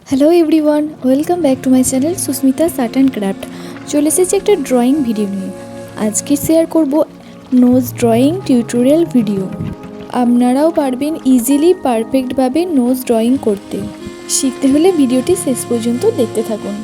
Hello everyone, welcome back to my channel Susmita art and craft. চলে এসেছি একটা drawing video নিয়ে। আজকে শেয়ার করব নোজ ড্রয়িং টিউটোরিয়াল ভিডিও। আপনারাও পারবেন ইজিলি পারফেক্টভাবে নোজ ড্রয়িং করতে। শিখতে হলে ভিডিওটি শেষ পর্যন্ত দেখতে থাকুন।